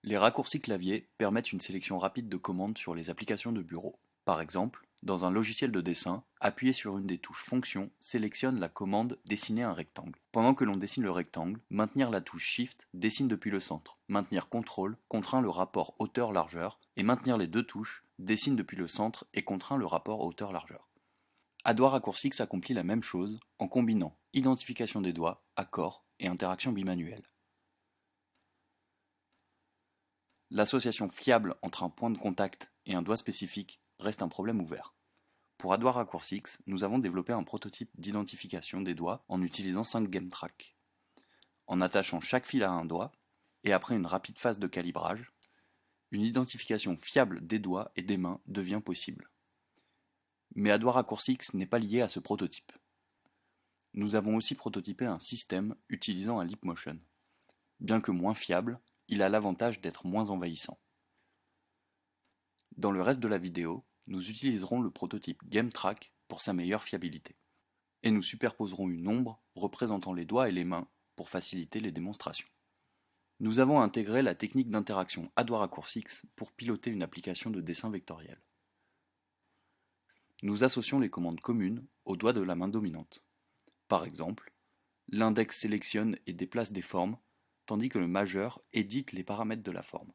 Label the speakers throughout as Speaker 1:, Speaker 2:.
Speaker 1: Les raccourcis clavier permettent une sélection rapide de commandes sur les applications de bureau. Par exemple, dans un logiciel de dessin, appuyer sur une des touches Fonction sélectionne la commande Dessiner un rectangle. Pendant que l'on dessine le rectangle, maintenir la touche Shift dessine depuis le centre. Maintenir CTRL contraint le rapport hauteur-largeur et maintenir les deux touches dessine depuis le centre et contraint le rapport hauteur-largeur. Adois Raccourcix accomplit la même chose en combinant identification des doigts, accord et interaction bimanuelle. L'association fiable entre un point de contact et un doigt spécifique reste un problème ouvert. Pour Adois Raccourcix, nous avons développé un prototype d'identification des doigts en utilisant 5 GameTrack. En attachant chaque fil à un doigt, et après une rapide phase de calibrage, une identification fiable des doigts et des mains devient possible. Mais Adois Raccourcix n'est pas lié à ce prototype. Nous avons aussi prototypé un système utilisant un Leapmotion. Bien que moins fiable, il a l'avantage d'être moins envahissant. Dans le reste de la vidéo, nous utiliserons le prototype GameTrack pour sa meilleure fiabilité. Et nous superposerons une ombre représentant les doigts et les mains pour faciliter les démonstrations. Nous avons intégré la technique d'interaction Adois Raccourcix pour piloter une application de dessin vectoriel. Nous associons les commandes communes aux doigts de la main dominante. Par exemple, l'index sélectionne et déplace des formes, tandis que le majeur édite les paramètres de la forme.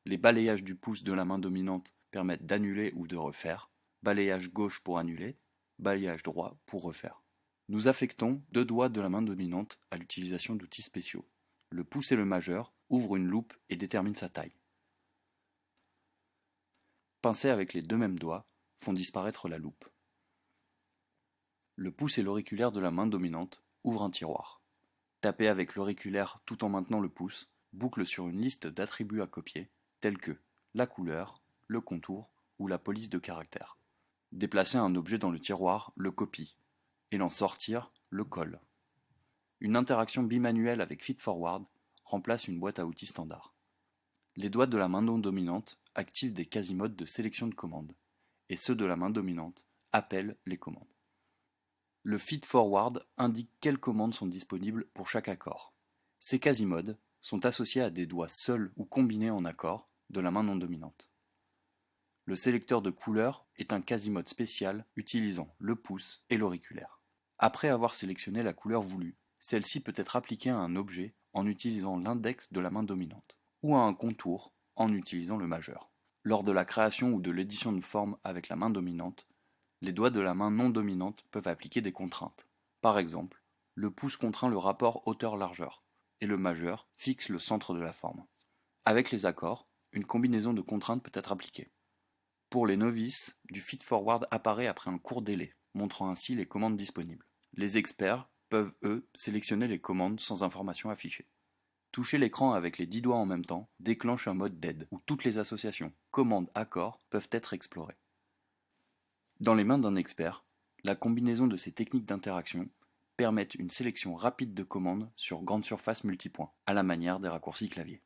Speaker 1: Les balayages du pouce de la main dominante permettent d'annuler ou de refaire, balayage gauche pour annuler, balayage droit pour refaire. Nous affectons deux doigts de la main dominante à l'utilisation d'outils spéciaux. Le pouce et le majeur ouvrent une loupe et déterminent sa taille. Pincer avec les deux mêmes doigts font disparaître la loupe. Le pouce et l'auriculaire de la main dominante ouvrent un tiroir. Taper avec l'auriculaire tout en maintenant le pouce boucle sur une liste d'attributs à copier, tels que la couleur, le contour ou la police de caractère. Déplacer un objet dans le tiroir le copie, et l'en sortir le colle. Une interaction bimanuelle avec Feedforward remplace une boîte à outils standard. Les doigts de la main non dominante activent des quasimodes de sélection de commandes, et ceux de la main dominante appellent les commandes. Le feedforward indique quelles commandes sont disponibles pour chaque accord. Ces quasimodes sont associés à des doigts seuls ou combinés en accord de la main non dominante. Le sélecteur de couleurs est un quasimode spécial utilisant le pouce et l'auriculaire. Après avoir sélectionné la couleur voulue, celle-ci peut être appliquée à un objet en utilisant l'index de la main dominante, ou à un contour en utilisant le majeur. Lors de la création ou de l'édition de forme avec la main dominante, les doigts de la main non dominante peuvent appliquer des contraintes. Par exemple, le pouce contraint le rapport hauteur-largeur, et le majeur fixe le centre de la forme. Avec les accords, une combinaison de contraintes peut être appliquée. Pour les novices, du feedforward apparaît après un court délai, montrant ainsi les commandes disponibles. Les experts peuvent, eux, sélectionner les commandes sans information affichée. Toucher l'écran avec les 10 doigts en même temps déclenche un mode d'aide, où toutes les associations commandes-accords peuvent être explorées. Dans les mains d'un expert, la combinaison de ces techniques d'interaction permettent une sélection rapide de commandes sur grande surface multipoint, à la manière des raccourcis clavier.